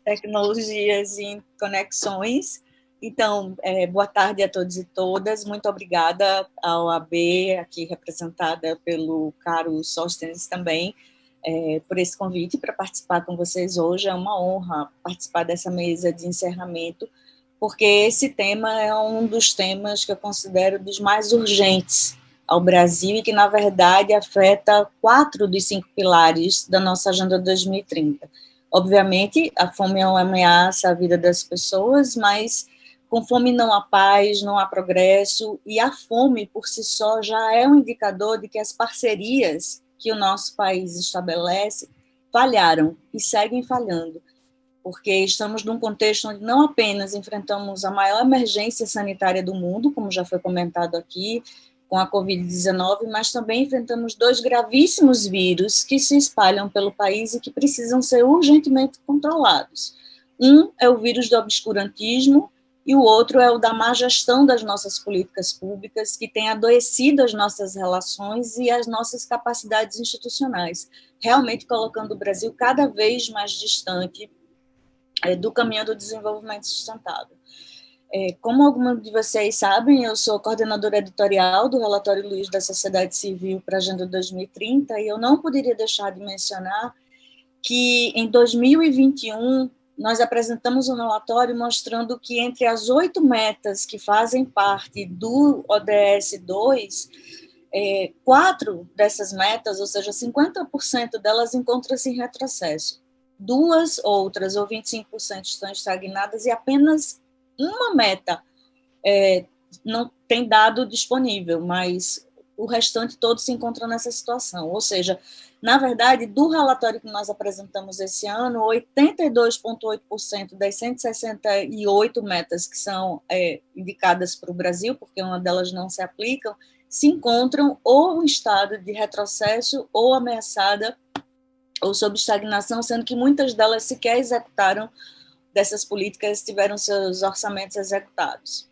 tecnologias e conexões. Então, boa tarde a todos e todas. Muito obrigada à OAB, aqui representada pelo caro Sóstenes também, por esse convite para participar com vocês hoje. É uma honra participar dessa mesa de encerramento, porque esse tema é um dos temas que eu considero dos mais urgentes ao Brasil e que, na verdade, afeta 4 dos 5 pilares da nossa Agenda 2030. Obviamente, a fome é uma ameaça à vida das pessoas, mas com fome não há paz, não há progresso, e a fome, por si só, já é um indicador de que as parcerias que o nosso país estabelece falharam e seguem falhando, porque estamos num contexto onde não apenas enfrentamos a maior emergência sanitária do mundo, como já foi comentado aqui, com a Covid-19, mas também enfrentamos 2 gravíssimos vírus que se espalham pelo país e que precisam ser urgentemente controlados. Um é o vírus do obscurantismo e o outro é o da má gestão das nossas políticas públicas, que tem adoecido as nossas relações e as nossas capacidades institucionais, realmente colocando o Brasil cada vez mais distante do caminho do desenvolvimento sustentável. Como alguns de vocês sabem, eu sou coordenadora editorial do relatório Luiz da Sociedade Civil para a Agenda 2030, e eu não poderia deixar de mencionar que em 2021 nós apresentamos um relatório mostrando que entre as 8 metas que fazem parte do ODS 2, 4 dessas metas, ou seja, 50% delas encontram-se em retrocesso. 2 outras, ou 25%, estão estagnadas e apenas uma meta não tem dado disponível, mas o restante todo se encontra nessa situação. Ou seja, na verdade, do relatório que nós apresentamos esse ano, 82,8% das 168 metas que são indicadas para o Brasil, porque uma delas não se aplicam, se encontram ou em estado de retrocesso ou ameaçada ou sob estagnação, sendo que muitas delas sequer executaram dessas políticas, tiveram seus orçamentos executados.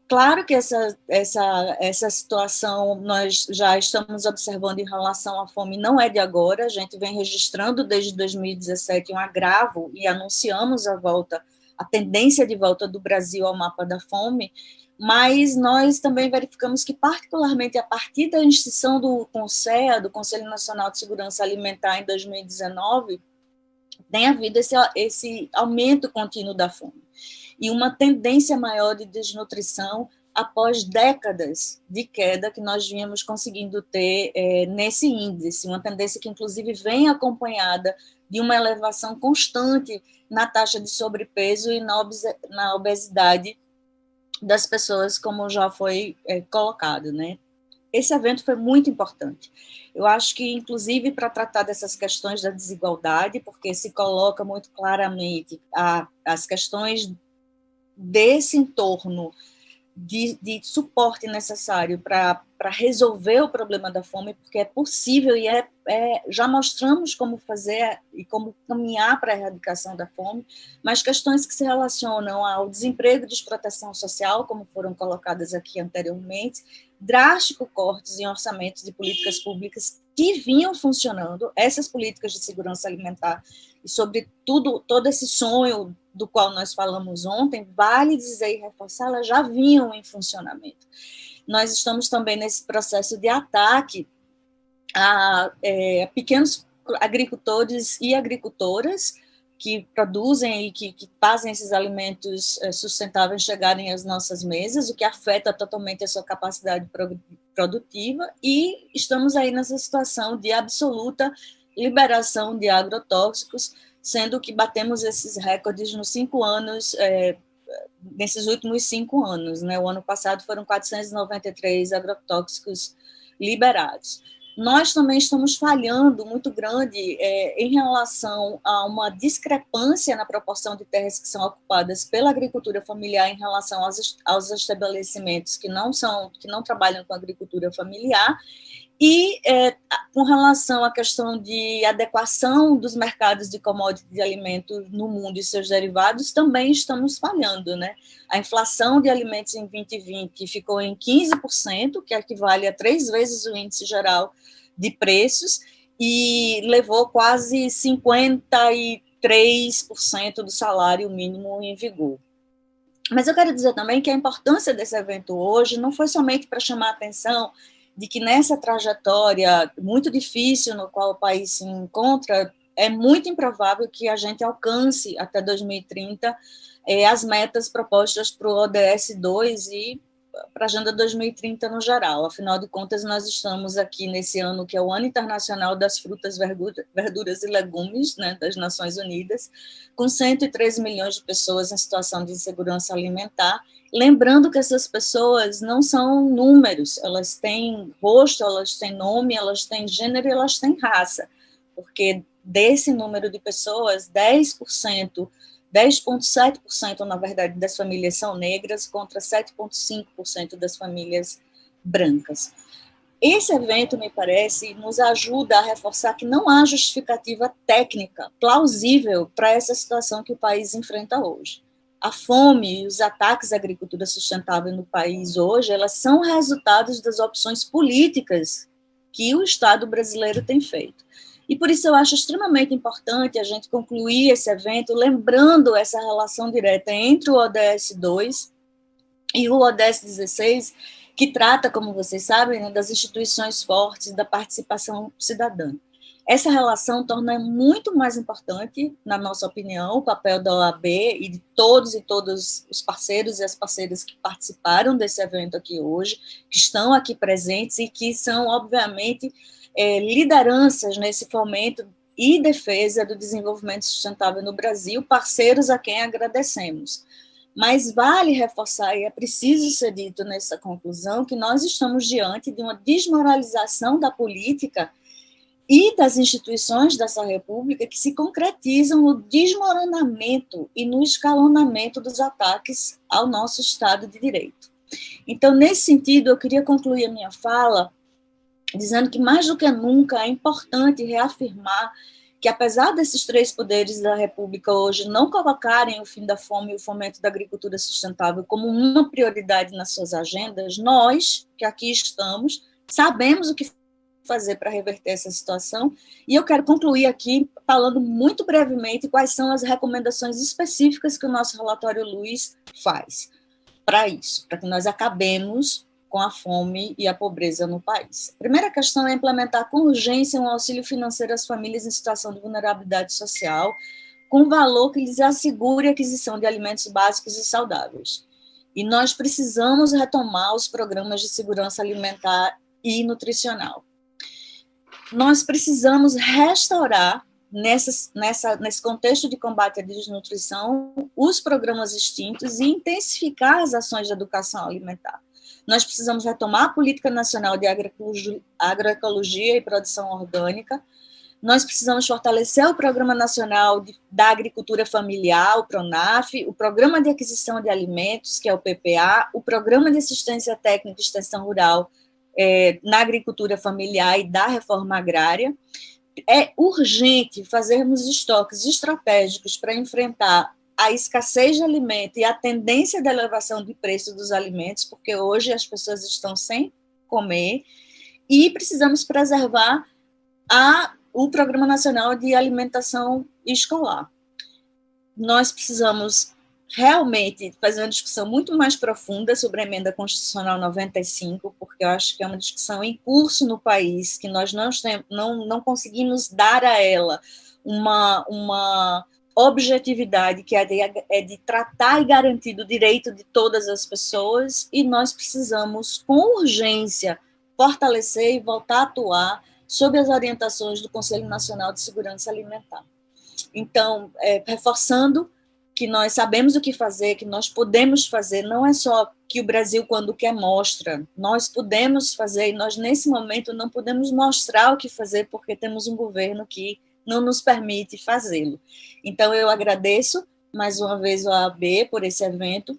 Claro que essa situação nós já estamos observando em relação à fome, não é de agora, a gente vem registrando desde 2017 um agravo e anunciamos a tendência de volta do Brasil ao mapa da fome, mas nós também verificamos que, particularmente a partir da instituição do CONSEA, do Conselho Nacional de Segurança Alimentar, em 2019, tem havido esse aumento contínuo da fome e uma tendência maior de desnutrição após décadas de queda que nós vínhamos conseguindo ter nesse índice, uma tendência que, inclusive, vem acompanhada de uma elevação constante na taxa de sobrepeso e na obesidade das pessoas, como já foi colocado, né? Esse evento foi muito importante. Eu acho que, inclusive, para tratar dessas questões da desigualdade, porque se coloca muito claramente as questões desse entorno de suporte necessário para resolver o problema da fome, porque é possível e já mostramos como fazer e como caminhar para a erradicação da fome, mas questões que se relacionam ao desemprego e desproteção social, como foram colocadas aqui anteriormente, drásticos cortes em orçamentos de políticas públicas que vinham funcionando, essas políticas de segurança alimentar e, sobretudo, todo esse sonho do qual nós falamos ontem, vale dizer e reforçar, elas já vinham em funcionamento. Nós estamos também nesse processo de ataque a pequenos agricultores e agricultoras que produzem e que fazem esses alimentos sustentáveis chegarem às nossas mesas, o que afeta totalmente a sua capacidade produtiva, e estamos aí nessa situação de absoluta liberação de agrotóxicos, sendo que batemos esses recordes nos 5 anos, nesses últimos 5 anos. Né? O ano passado foram 493 agrotóxicos liberados. Nós também estamos falhando muito grande em relação a uma discrepância na proporção de terras que são ocupadas pela agricultura familiar em relação aos estabelecimentos que não trabalham com agricultura familiar, e com relação à questão de adequação dos mercados de commodities de alimentos no mundo e seus derivados, também estamos falhando. Né? A inflação de alimentos em 2020 ficou em 15%, que equivale a 3 vezes o índice geral de preços, e levou quase 50 3% do salário mínimo em vigor. Mas eu quero dizer também que a importância desse evento hoje não foi somente para chamar a atenção de que nessa trajetória muito difícil no qual o país se encontra, é muito improvável que a gente alcance até 2030 as metas propostas para o ODS 2 e para a Agenda 2030 no geral. Afinal de contas, nós estamos aqui nesse ano que é o Ano Internacional das Frutas, Verduras e Legumes, né, das Nações Unidas, com 103 milhões de pessoas em situação de insegurança alimentar. Lembrando que essas pessoas não são números, elas têm rosto, elas têm nome, elas têm gênero e elas têm raça, porque desse número de pessoas, 10,7%, na verdade, das famílias são negras, contra 7,5% das famílias brancas. Esse evento, me parece, nos ajuda a reforçar que não há justificativa técnica plausível para essa situação que o país enfrenta hoje. A fome e os ataques à agricultura sustentável no país hoje, elas são resultados das opções políticas que o Estado brasileiro tem feito. E por isso eu acho extremamente importante a gente concluir esse evento lembrando essa relação direta entre o ODS 2 e o ODS 16, que trata, como vocês sabem, né, das instituições fortes, da participação cidadã. Essa relação torna muito mais importante, na nossa opinião, o papel da OAB e de todos e todos os parceiros e as parceiras que participaram desse evento aqui hoje, que estão aqui presentes e que são, obviamente, lideranças nesse fomento e defesa do desenvolvimento sustentável no Brasil, parceiros a quem agradecemos. Mas vale reforçar, e é preciso ser dito nessa conclusão, que nós estamos diante de uma desmoralização da política e das instituições dessa república que se concretizam no desmoronamento e no escalonamento dos ataques ao nosso Estado de Direito. Então, nesse sentido, eu queria concluir a minha fala dizendo que, mais do que nunca, é importante reafirmar que, apesar desses três poderes da República hoje não colocarem o fim da fome e o fomento da agricultura sustentável como uma prioridade nas suas agendas, nós, que aqui estamos, sabemos o que fazer para reverter essa situação, e eu quero concluir aqui falando muito brevemente quais são as recomendações específicas que o nosso relatório Luiz faz para isso, para que nós acabemos com a fome e a pobreza no país. A primeira questão é implementar com urgência um auxílio financeiro às famílias em situação de vulnerabilidade social, com valor que lhes assegure a aquisição de alimentos básicos e saudáveis. E nós precisamos retomar os programas de segurança alimentar e nutricional. Nós precisamos restaurar, nesse contexto de combate à desnutrição, os programas extintos e intensificar as ações de educação alimentar. Nós precisamos retomar a Política Nacional de Agroecologia e Produção Orgânica. Nós precisamos fortalecer o Programa Nacional da Agricultura Familiar, o PRONAF, o Programa de Aquisição de Alimentos, que é o PPA, o Programa de Assistência Técnica e Extensão Rural na Agricultura Familiar e da Reforma Agrária. É urgente fazermos estoques estratégicos para enfrentar a escassez de alimento e a tendência da elevação de preço dos alimentos, porque hoje as pessoas estão sem comer, e precisamos preservar o Programa Nacional de Alimentação Escolar. Nós precisamos realmente fazer uma discussão muito mais profunda sobre a Emenda Constitucional 95, porque eu acho que é uma discussão em curso no país, que nós não conseguimos dar a ela uma objetividade, que é de tratar e garantir o direito de todas as pessoas, e nós precisamos, com urgência, fortalecer e voltar a atuar sob as orientações do Conselho Nacional de Segurança Alimentar. Então, reforçando que nós sabemos o que fazer, que nós podemos fazer, não é só que o Brasil, quando quer, mostra, nós podemos fazer, e nós, nesse momento, não podemos mostrar o que fazer, porque temos um governo que não nos permite fazê-lo. Então, eu agradeço, mais uma vez, a OAB por esse evento,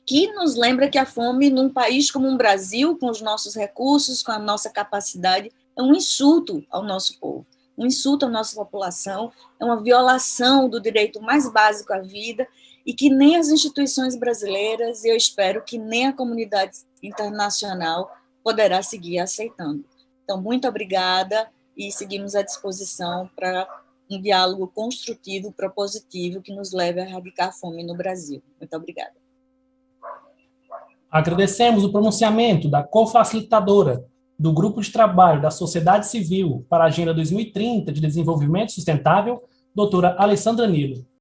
que nos lembra que a fome, num país como o Brasil, com os nossos recursos, com a nossa capacidade, é um insulto ao nosso povo, um insulto à nossa população, é uma violação do direito mais básico à vida, e que nem as instituições brasileiras, e eu espero que nem a comunidade internacional poderá seguir aceitando. Então, muito obrigada, e seguimos à disposição para um diálogo construtivo, propositivo, que nos leve a erradicar a fome no Brasil. Muito obrigada. Agradecemos o pronunciamento da cofacilitadora do Grupo de Trabalho da Sociedade Civil para a Agenda 2030 de Desenvolvimento Sustentável, doutora Alessandra Nilo.